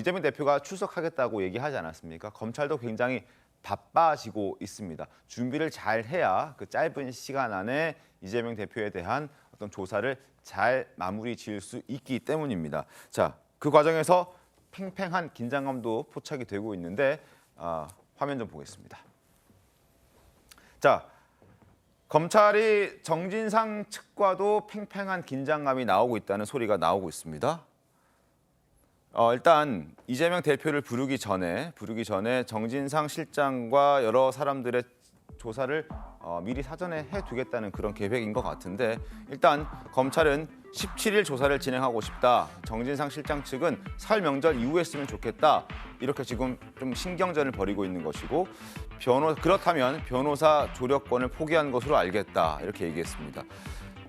이재명 대표가 출석하겠다고 얘기하지 않았습니까? 검찰도 굉장히 바빠지고 있습니다. 준비를 잘 해야 그 짧은 시간 안에 이재명 대표에 대한 어떤 조사를 잘 마무리 지을 수 있기 때문입니다. 자, 그 과정에서 팽팽한 긴장감도 포착이 되고 있는데 화면 좀 보겠습니다. 자, 검찰이 정진상 측과도 팽팽한 긴장감이 나오고 있다는 소리가 나오고 있습니다. 일단 이재명 대표를 부르기 전에 정진상 실장과 여러 사람들의 조사를 미리 사전에 해두겠다는 그런 계획인 것 같은데 일단 검찰은 17일 조사를 진행하고 싶다. 정진상 실장 측은 설 명절 이후에 했으면 좋겠다. 이렇게 지금 좀 신경전을 벌이고 있는 것이고 그렇다면 변호사 조력권을 포기한 것으로 알겠다. 이렇게 얘기했습니다.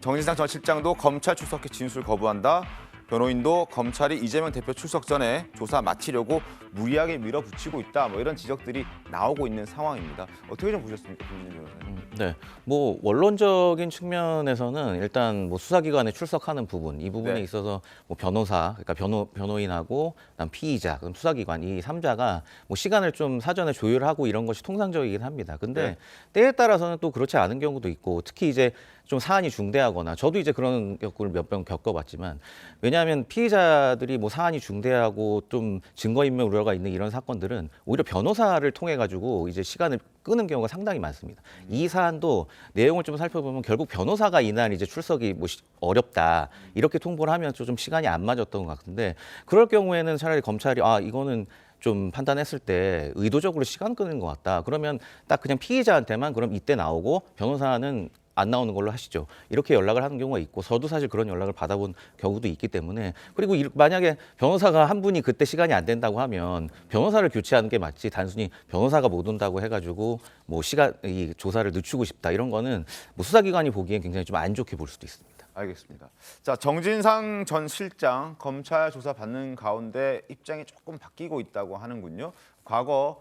정진상 전 실장도 검찰 출석해 진술 거부한다. 변호인도 검찰이 이재명 대표 출석 전에 조사 마치려고 무리하게 밀어붙이고 있다. 뭐 이런 지적들이 나오고 있는 상황입니다. 어떻게 좀 보셨습니까, 김진일 변호사님? 네, 뭐 원론적인 측면에서는 일단 뭐 수사기관에 출석하는 부분, 이 부분에 네. 있어서 뭐 변호사, 그러니까 변호인하고 그다음 피의자, 그럼 수사기관 이 3자가 뭐 시간을 좀 사전에 조율하고 이런 것이 통상적이긴 합니다. 근데 네. 때에 따라서는 또 그렇지 않은 경우도 있고, 특히 이제 좀 사안이 중대하거나 저도 이제 그런 경우를 몇 번 겪어봤지만 왜냐하면 피의자들이 뭐 사안이 중대하고 좀 증거인멸 우려가 있는 이런 사건들은 오히려 변호사를 통해 가지고 이제 시간을 끄는 경우가 상당히 많습니다. 이 사안도 내용을 좀 살펴보면 결국 변호사가 이날 이제 출석이 뭐 어렵다 이렇게 통보를 하면 좀 시간이 안 맞았던 것 같은데 그럴 경우에는 차라리 검찰이 이거는 좀 판단했을 때 의도적으로 시간 끄는 것 같다. 그러면 딱 그냥 피의자한테만 그럼 이때 나오고 변호사는 안 나오는 걸로 하시죠. 이렇게 연락을 하는 경우가 있고 저도 사실 그런 연락을 받아본 경우도 있기 때문에 그리고 만약에 변호사가 한 분이 그때 시간이 안 된다고 하면 변호사를 교체하는 게 맞지 단순히 변호사가 못 온다고 해가지고 뭐 이 조사를 늦추고 싶다 이런 거는 뭐 수사기관이 보기엔 굉장히 좀 안 좋게 볼 수도 있습니다. 알겠습니다. 자, 정진상 전 실장 검찰 조사 받는 가운데 입장이 조금 바뀌고 있다고 하는군요. 과거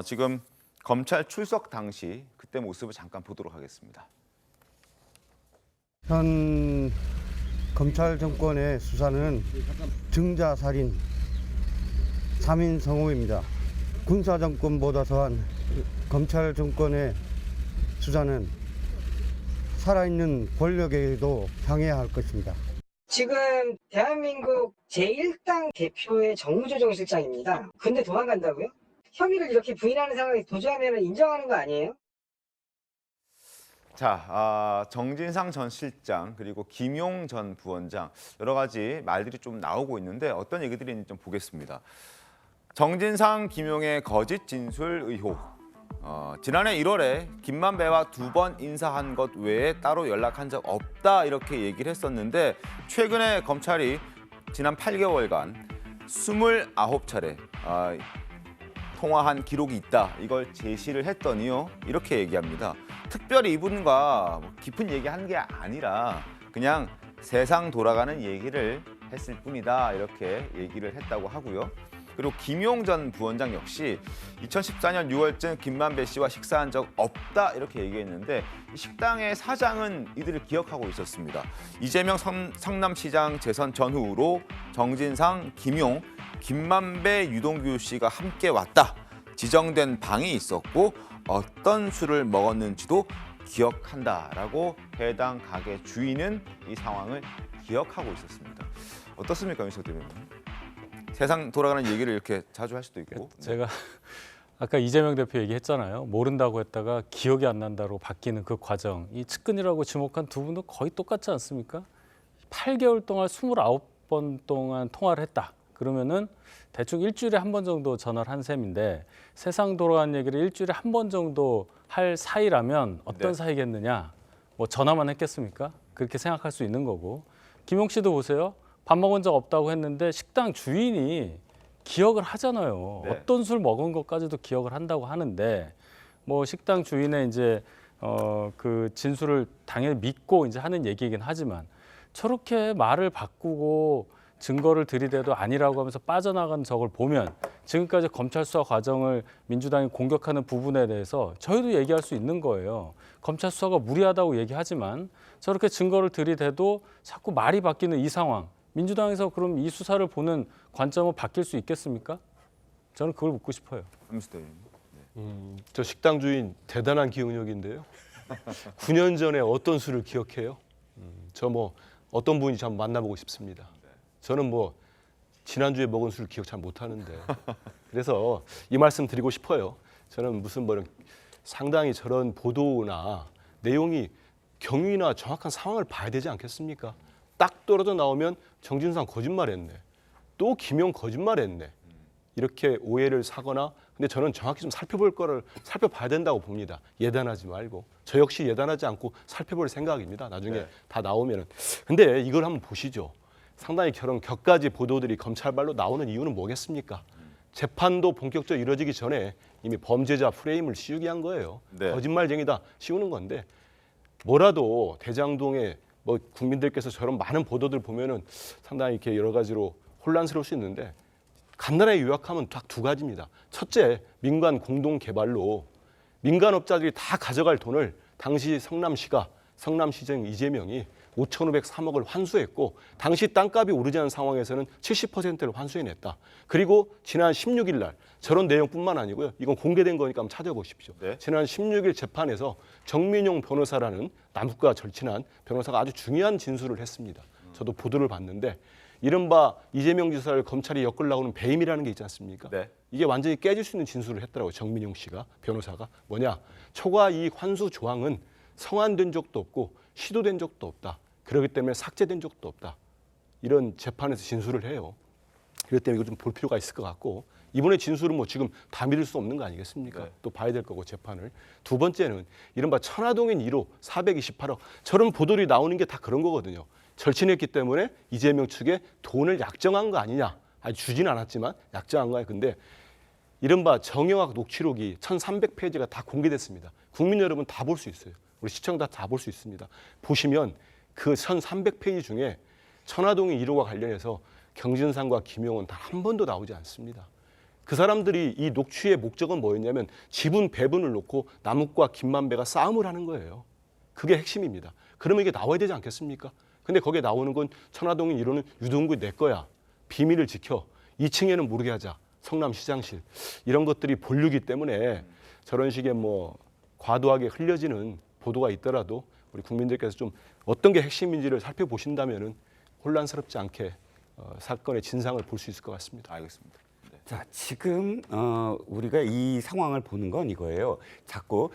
지금 검찰 출석 당시 그때 모습을 잠깐 보도록 하겠습니다. 현 검찰 정권의 수사는 증자살인, 3인 성호입니다. 군사 정권보다 더한 검찰 정권의 수사는 살아있는 권력에도 향해야 할 것입니다. 지금 대한민국 제1당 대표의 정무조정 실장입니다. 근데 도망간다고요? 혐의를 이렇게 부인하는 상황에 도주하면 인정하는 거 아니에요? 자, 정진상 전 실장 그리고 김용 전 부원장 여러 가지 말들이 좀 나오고 있는데 어떤 얘기들이 있는지 좀 보겠습니다. 정진상, 김용의 거짓 진술 의혹. 지난해 1월에 김만배와 2번 인사한 것 외에 따로 연락한 적 없다 이렇게 얘기를 했었는데 최근에 검찰이 지난 8개월간 29차례 통화한 기록이 있다. 이걸 제시를 했더니요. 이렇게 얘기합니다. 특별히 이분과 깊은 얘기한 게 아니라 그냥 세상 돌아가는 얘기를 했을 뿐이다. 이렇게 얘기를 했다고 하고요. 그리고 김용 전 부원장 역시 2014년 6월쯤 김만배 씨와 식사한 적 없다 이렇게 얘기했는데 식당의 사장은 이들을 기억하고 있었습니다. 이재명 성남시장 재선 전후로 정진상, 김용, 김만배, 유동규 씨가 함께 왔다. 지정된 방이 있었고 어떤 술을 먹었는지도 기억한다라고 해당 가게 주인은 이 상황을 기억하고 있었습니다. 어떻습니까, 윤석 대변인? 세상 돌아가는 얘기를 이렇게 자주 할 수도 있고. 제가 아까 이재명 대표 얘기했잖아요. 모른다고 했다가 기억이 안 난다로 바뀌는 그 과정. 이 측근이라고 지목한 두 분도 거의 똑같지 않습니까? 8개월 동안 29번 동안 통화를 했다. 그러면은 대충 일주일에 한 번 정도 전화를 한 셈인데 세상 돌아가는 얘기를 일주일에 한 번 정도 할 사이라면 어떤 사이겠느냐. 뭐 전화만 했겠습니까? 그렇게 생각할 수 있는 거고. 김용 씨도 보세요. 밥 먹은 적 없다고 했는데 식당 주인이 기억을 하잖아요. 네. 어떤 술 먹은 것까지도 기억을 한다고 하는데 뭐 식당 주인의 이제 그 진술을 당연히 믿고 이제 하는 얘기이긴 하지만 저렇게 말을 바꾸고 증거를 들이대도 아니라고 하면서 빠져나간 적을 보면 지금까지 검찰 수사 과정을 민주당이 공격하는 부분에 대해서 저희도 얘기할 수 있는 거예요. 검찰 수사가 무리하다고 얘기하지만 저렇게 증거를 들이대도 자꾸 말이 바뀌는 이 상황. 민주당에서 그럼 이 수사를 보는 관점은 바뀔 수 있겠습니까? 저는 그걸 묻고 싶어요. 함수대 저 식당 주인 대단한 기억력인데요. 9년 전에 어떤 술을 기억해요? 저 뭐 어떤 분인지 한번 만나보고 싶습니다. 저는 뭐 지난주에 먹은 술 기억 잘 못하는데 그래서 이 말씀 드리고 싶어요. 저는 무슨 뭐 이런 상당히 저런 보도나 내용이 경위나 정확한 상황을 봐야 되지 않겠습니까? 딱 떨어져 나오면 정진상 거짓말했네. 또 김용 거짓말했네. 이렇게 오해를 사거나 근데 저는 정확히 좀 살펴봐야 된다고 봅니다. 예단하지 말고. 저 역시 예단하지 않고 살펴볼 생각입니다. 나중에 네. 다 나오면은. 근데 이걸 한번 보시죠. 상당히 저런 격가지 보도들이 검찰발로 나오는 이유는 뭐겠습니까? 재판도 본격적으로 이루어지기 전에 이미 범죄자 프레임을 씌우게 한 거예요. 네. 거짓말쟁이다 씌우는 건데 뭐라도 대장동에 뭐 국민들께서 저런 많은 보도들 보면은 상당히 이렇게 여러 가지로 혼란스러울 수 있는데 간단하게 요약하면 딱 두 가지입니다. 첫째, 민간 공동 개발로 민간업자들이 다 가져갈 돈을 당시 성남시장 이재명이 5,503억을 환수했고 당시 땅값이 오르지 않은 상황에서는 70%를 환수해냈다. 그리고 지난 16일 날 저런 내용뿐만 아니고요. 이건 공개된 거니까 한번 찾아보십시오. 네. 지난 16일 재판에서 정민용 변호사라는 남북과 절친한 변호사가 아주 중요한 진술을 했습니다. 저도 보도를 봤는데 이른바 이재명 지사를 검찰이 엮으려고 하는 배임이라는 게 있지 않습니까? 네. 이게 완전히 깨질 수 있는 진술을 했더라고요. 정민용 씨가, 변호사가. 뭐냐? 초과 이익 환수 조항은 성안된 적도 없고 시도된 적도 없다. 그렇기 때문에 삭제된 적도 없다. 이런 재판에서 진술을 해요. 그렇기 때문에 이거 좀 볼 필요가 있을 것 같고 이번에 진술은 뭐 지금 다 믿을 수 없는 거 아니겠습니까? 네. 또 봐야 될 거고 재판을. 두 번째는 이른바 천화동인 1호 428억 저런 보도들이 나오는 게 다 그런 거거든요. 절친했기 때문에 이재명 측에 돈을 약정한 거 아니냐. 아니 주진 않았지만 약정한 거야. 근데 이른바 정영학 녹취록이 1,300페이지가 다 공개됐습니다. 국민 여러분 다 볼 수 있어요. 우리 시청자 다 볼 수 있습니다. 보시면 그 1,300페이지 중에 천화동인 1호와 관련해서 경진상과 김용은 단 한 번도 나오지 않습니다. 그 사람들이 이 녹취의 목적은 뭐였냐면 지분 배분을 놓고 남욱과 김만배가 싸움을 하는 거예요. 그게 핵심입니다. 그러면 이게 나와야 되지 않겠습니까? 근데 거기에 나오는 건 천화동인 1호는 유동규 내 거야. 비밀을 지켜. 2층에는 모르게 하자. 성남시장실. 이런 것들이 본류기 때문에 저런 식의 뭐 과도하게 흘려지는 보도가 있더라도 우리 국민들께서 좀 어떤 게 핵심인지를 살펴보신다면은 혼란스럽지 않게 사건의 진상을 볼 수 있을 것 같습니다. 알겠습니다. 자, 지금 우리가 이 상황을 보는 건 이거예요. 자꾸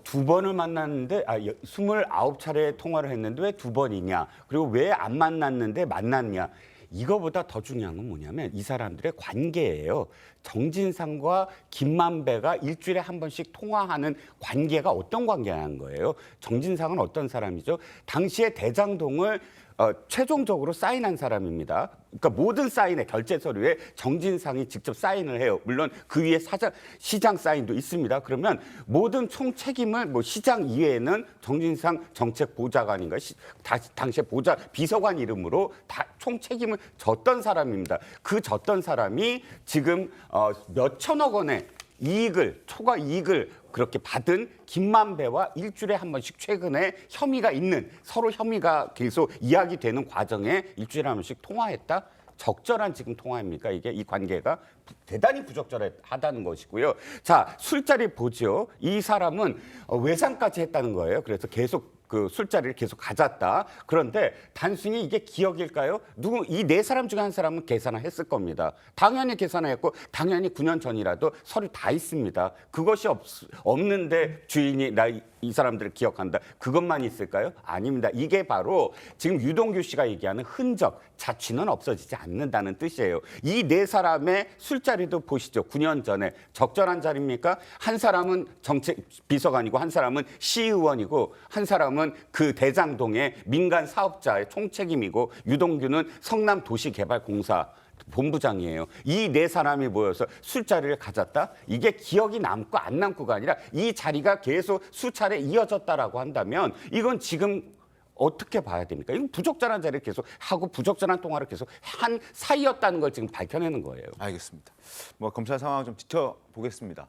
두 번을 만났는데 29차례 통화를 했는데 왜 두 번이냐? 그리고 왜 안 만났는데 만났냐? 이거보다 더 중요한 건 뭐냐면 이 사람들의 관계예요. 정진상과 김만배가 일주일에 한 번씩 통화하는 관계가 어떤 관계라는 거예요. 정진상은 어떤 사람이죠? 당시에 대장동을 최종적으로 사인한 사람입니다. 그러니까 모든 사인의 결제 서류에 정진상이 직접 사인을 해요. 물론 그 위에 시장 사인도 있습니다. 그러면 모든 총 책임을 뭐 시장 이외에는 정진상 정책보좌관인가 당시에 비서관 이름으로 다 총 책임을 졌던 사람입니다. 그 졌던 사람이 지금 몇 천억 원의 초과 이익을 그렇게 받은 김만배와 일주일에 한 번씩 최근에 혐의가 있는 서로 혐의가 계속 이야기되는 과정에 일주일에 한 번씩 통화했다. 적절한 지금 통화입니까? 이게 이 관계가 대단히 부적절하다는 것이고요. 자, 술자리 보죠. 이 사람은 외상까지 했다는 거예요. 그래서 계속 그 술자리를 계속 가졌다. 그런데 단순히 이게 기억일까요? 이 네 사람 중에 한 사람은 계산을 했을 겁니다. 당연히 계산을 했고 당연히 9년 전이라도 서류 다 있습니다. 그것이 없는데 주인이 이 사람들을 기억한다. 그것만 있을까요? 아닙니다. 이게 바로 지금 유동규 씨가 얘기하는 흔적, 자취는 없어지지 않는다는 뜻이에요. 이 네 사람의 술자리도 보시죠. 9년 전에 적절한 자리입니까? 한 사람은 정책 비서관이고 한 사람은 시의원이고 한 사람은 그 대장동의 민간 사업자의 총책임이고 유동규는 성남도시개발공사 본부장이에요. 이 네 사람이 모여서 술자리를 가졌다? 이게 기억이 남고 안 남고가 아니라 이 자리가 계속 수차례 이어졌다라고 한다면 이건 지금 어떻게 봐야 됩니까? 이건 부적절한 자리를 계속 하고 부적절한 통화를 계속 한 사이였다는 걸 지금 밝혀내는 거예요. 알겠습니다. 뭐 검찰 상황 좀 지켜보겠습니다.